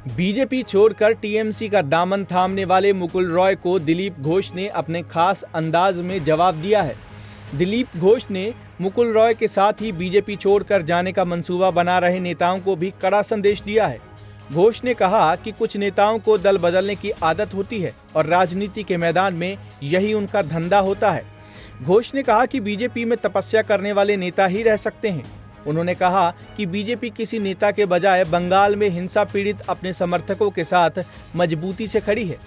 BJP छोड़कर TMC का दामन थामने वाले मुकुल रॉय को दिलीप घोष ने अपने खास अंदाज में जवाब दिया है। दिलीप घोष ने मुकुल रॉय के साथ ही बीजेपी छोड़कर जाने का मंसूबा बना रहे नेताओं को भी कड़ा संदेश दिया है। घोष ने कहा कि कुछ नेताओं को दल बदलने की आदत होती है और राजनीति के मैदान में यही उनका धंधा होता है। घोष ने कहा कि बीजेपी में तपस्या करने वाले नेता ही रह सकते हैं। उन्होंने कहा कि बीजेपी किसी नेता के बजाय बंगाल में हिंसा पीड़ित अपने समर्थकों के साथ मजबूती से खड़ी है।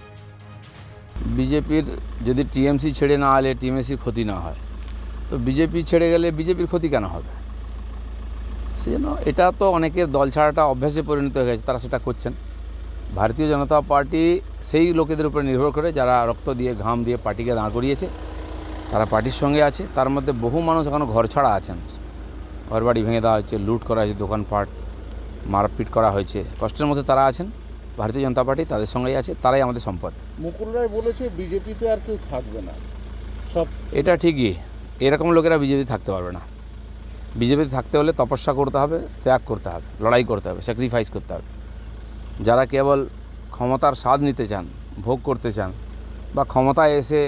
बीजेपीर यदि टीएमसी छेड़े ना आले टीएमसीर क्षति ना হয় तो बीजेपी ছেড়ে গেলে বিজেপির ক্ষতি কেন হবে? সেজন্য এটা তো অনেকের দল ছাড়াটা অভ্যাসে পরিণত হয়ে গেছে, তারা সেটা করছেন। ভারতীয় জনতা পার্টি সেই লোকেদের উপর নির্ভর করে যারা রক্ত দিয়ে ঘাম দিয়ে পার্টিকে দাঁড় করিয়েছে, তারা পার্টির সঙ্গে আছে। তার মধ্যে বহু মানুষ এখনো ঘর ছাড়া আছেন, ঘর বাড়ি ভেঙে দেওয়া হয়েছে, লুট করা হয়েছে, দোকানপাট মারপিট করা হয়েছে, কষ্টের মধ্যে তারা আছেন। ভারতীয় জনতা পার্টি তাদের সঙ্গেই আছে, তারাই আমাদের সম্পদ। মুকুল রায় বলেছে বিজেপিতে আর কেউ থাকবে না, সব এটা ঠিকই। এরকম লোকেরা বিজেপি থাকতে পারবে না। বিজেপিতে থাকতে হলে তপস্যা করতে হবে, ত্যাগ করতে হবে, লড়াই করতে হবে, স্যাক্রিফাইস করতে হবে। যারা কেবল ক্ষমতার স্বাদ নিতে চান, ভোগ করতে চান বা ক্ষমতায় এসে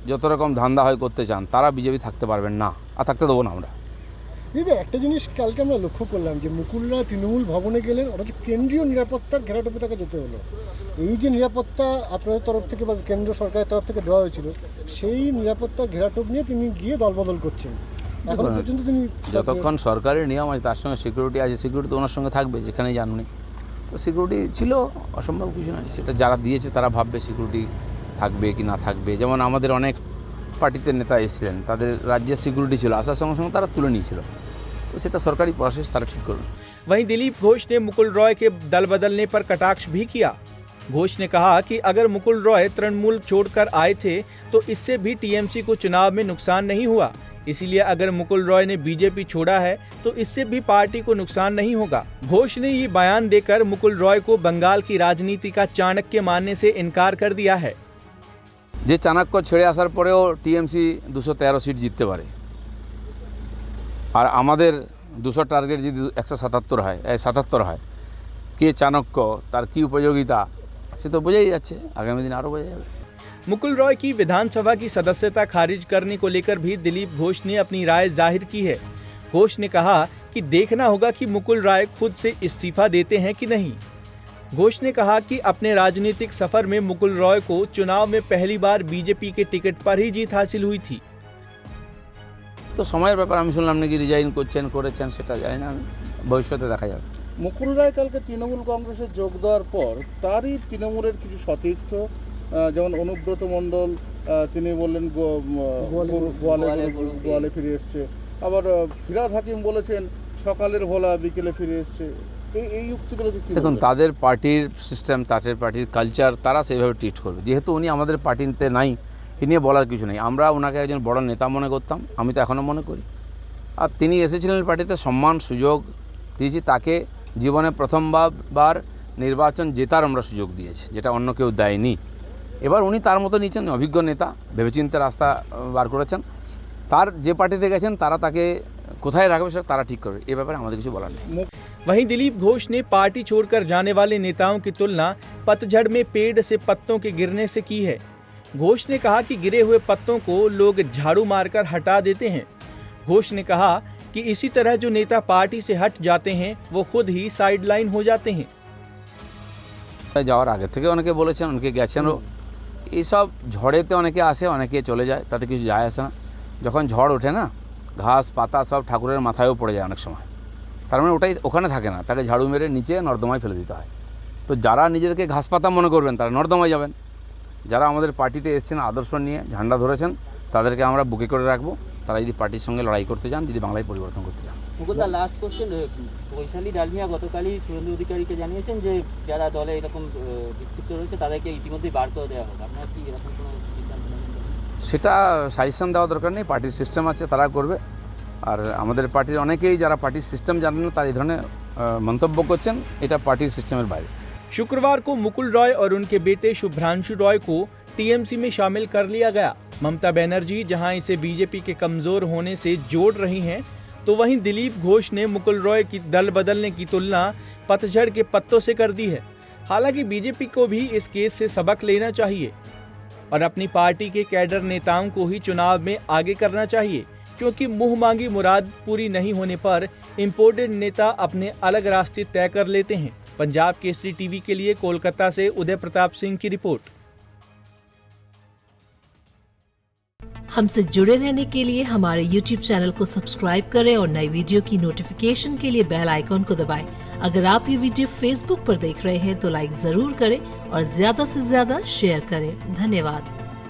যত রকম ধান্দা হয় করতে চান, তারা বিজেপি থাকতে পারবেন না, আর থাকতে দেবো না আমরা। দিদি, একটা জিনিস কালকে আমরা লক্ষ্য করলাম যে মুকুল রায় তৃণমূল ভবনে গেলেন, অথচ কেন্দ্রীয় নিরাপত্তার ঘেরাটোপে তাকে যেতে হলো। এই যে নিরাপত্তা আপনাদের তরফ থেকে বা কেন্দ্র সরকারের তরফ থেকে দেওয়া হয়েছিল, সেই নিরাপত্তার ঘেরাটোপ নিয়ে তিনি গিয়ে দলবদল করছেন। এখন পর্যন্ত তিনি যতক্ষণ সরকারের নিয়ম আছে, তার সঙ্গে সিকিউরিটি আছে, সিকিউরিটি তো ওনার সঙ্গে থাকবে যেখানেই জানুনি। তো সিকিউরিটি ছিল, অসম্ভব কিছু নয়। সেটা যারা দিয়েছে তারা ভাববে সিকিউরিটি থাকবে কি না থাকবে। যেমন আমাদের অনেক পার্টিতে নেতা এসেছিলেন, তাদের রাজ্যের সিকিউরিটি ছিল, আসার সঙ্গে সঙ্গে তারা তুলে নিয়েছিল। तो সেটা সরকারি প্রসেস, তারা ঠিক করবে। वहीं दिलीप घोष ने मुकुल रॉय के दल बदलने पर कटाक्ष भी किया। घोष ने कहा कि अगर मुकुल रॉय तृणमूल छोड़कर आए थे तो इससे भी टीएमसी को चुनाव में नुकसान नहीं हुआ, इसीलिए अगर मुकुल रॉय ने बीजेपी छोड़ा है तो इससे भी पार्टी को नुकसान नहीं होगा। घोष ने ये बयान देकर मुकुल रॉय को बंगाल की राजनीति का चाणक्य मानने से इनकार कर दिया है। যে চাণক্য ছেড়ে আসার পরেও টিএমসি 213 সিট জিততে পারে, আর আমাদের 200 টার্গেট যদি 177 হয়, কে চাণক্য, তার কি উপযোগিতা, সে তো বোঝাই যাচ্ছে। আগামী দিন আরও বোঝা যাবে। मुकुल रॉय की विधानसभा की सदस्यता खारिज करने को लेकर भी दिलीप घोष ने अपनी राय जाहिर की है। घोष ने कहा कि देखना होगा कि मुकुल रॉय खुद से इस्तीफा देते हैं कि नहीं। घोष ने कहा कि अपने राजनीतिक सफर में मुकुल रॉय को चुनाव में पहली बार बीजेपी के टिकट पर ही जीत हासिल हुई थी। তো সময়ের ব্যাপার। আমি শুনলাম নাকি রিজাইন করেছেন, সেটা জানি না, আমি ভবিষ্যতে দেখা যাবে। মুকুল রায় কালকে তৃণমূল কংগ্রেসে যোগ দেওয়ার পর তারই তৃণমূলের কিছু সতীর্থ, যেমন অনুব্রত মণ্ডল, তিনি বললেন গোয়ালে ফিরে এসছে। আবার ফিরহাদ হাকিম বলেছেন সকালের ভোলা বিকেলে ফিরে এসছে। এই যুক্তিগুলো দেখুন, তাদের পার্টির সিস্টেম, তাদের পার্টির কালচার, তারা সেইভাবে ট্রিট করবে। যেহেতু উনি আমাদের পার্টিতে নাই, এ নিয়ে বলার কিছু নেই। আমরা ওনাকে একজন বড় নেতা মনে করতাম, আমি তো এখনও মনে করি। আর তিনি এসেছিলেন পার্টিতে, সম্মান সুযোগ দিয়েছি তাকে। জীবনে প্রথমবার নির্বাচন জেতার আমরা সুযোগ দিয়েছি, যেটা অন্য কেউ দেয়নি। এবার উনি তার মতো নিয়েছেন, অভিজ্ঞ নেতা, ভেবেচিন্তে রাস্তা বার করেছেন। তার যে পার্টিতে গেছেন তারা তাকে কোথায় রাখবে সেটা তারা ঠিক করবে, এ ব্যাপারে আমাদের কিছু বলার নেই। वहीं दिलीप घोष ने पार्टी छोड़कर जाने वाले नेताओं की तुलना पतझड़ में पेड़ से पत्तों के गिरने से की है। घोष ने कहा कि गिरे हुए पत्तों को लोग झाड़ू मारकर हटा देते हैं। घोष ने कहा कि इसी तरह जो नेता पार्टी से हट जाते हैं वो खुद ही साइडलाइन हो जाते हैं। যাওয়ার আগে থেকে অনেকে বলেছেন, অনেকে গেছেনও। এইসব ঝড়েতে অনেকে আসে, অনেকে চলে যায়, তাতে কিছু যায় আসে না। যখন ঝড় ওঠে না, ঘাস পাতা সব ঠাকুরের মাথায়ও পড়ে যায় অনেক সময়। তার মানে ওটাই ওখানে থাকে না, তাকে ঝাড়ু মেরে নিচে নর্দমায় ফেলে দিতে হয়। তো যারা নিজেদেরকে ঘাস পাতা মনে করবেন তারা নর্দমায় যাবেন। যারা আমাদের পার্টিতে এসেছেন, আদর্শ নিয়ে ঝান্ডা ধরেছেন, তাদেরকে আমরা বুকে করে রাখবো। তারা যদি পার্টির সঙ্গে লড়াই করতে চান, যদি বাংলায় পরিবর্তন করতে চান। মুকুলদা, লাস্ট কোশ্চেন। বৈশালী ডালমিয়া গতকালই শুভেন্দু অধিকারীকে জানিয়েছেন যে যারা দলে এরকম বিক্ষিপ্ত রয়েছে তাদেরকে ইতিমধ্যেই বার করে দেওয়া হবে। আপনারা কি এরকম কোনো সিদ্ধান্ত নেবেন? সেটা সাজেশন দেওয়া দরকার নেই, পার্টির সিস্টেম আছে, তারা করবে। আর আমাদের পার্টির অনেকেই যারা পার্টির সিস্টেম জানেন না, তারা এই ধরনের মন্তব্য করছেন, এটা পার্টির সিস্টেমের বাইরে। शुक्रवार को मुकुल रॉय और उनके बेटे शुभ्रांशु रॉय को टीएमसी में शामिल कर लिया गया। ममता बनर्जी जहां इसे बीजेपी के कमजोर होने से जोड़ रही हैं, तो वहीं दिलीप घोष ने मुकुल रॉय की दल बदलने की तुलना पतझड़ के पत्तों से कर दी है। हालांकि बीजेपी को भी इस केस से सबक लेना चाहिए और अपनी पार्टी के कैडर नेताओं को ही चुनाव में आगे करना चाहिए, क्योंकि मुंह मांगी मुराद पूरी नहीं होने पर इम्पोर्टेड नेता अपने अलग रास्ते तय कर लेते हैं। पंजाब केसरी टीवी के लिए कोलकाता से उदय प्रताप सिंह की रिपोर्ट। हमसे जुड़े रहने के लिए हमारे YouTube चैनल को सब्सक्राइब करें और नई वीडियो की नोटिफिकेशन के लिए बेल आइकॉन को दबाएं। अगर आप ये वीडियो Facebook पर देख रहे हैं तो लाइक जरूर करें और ज्यादा से ज्यादा शेयर करें। धन्यवाद।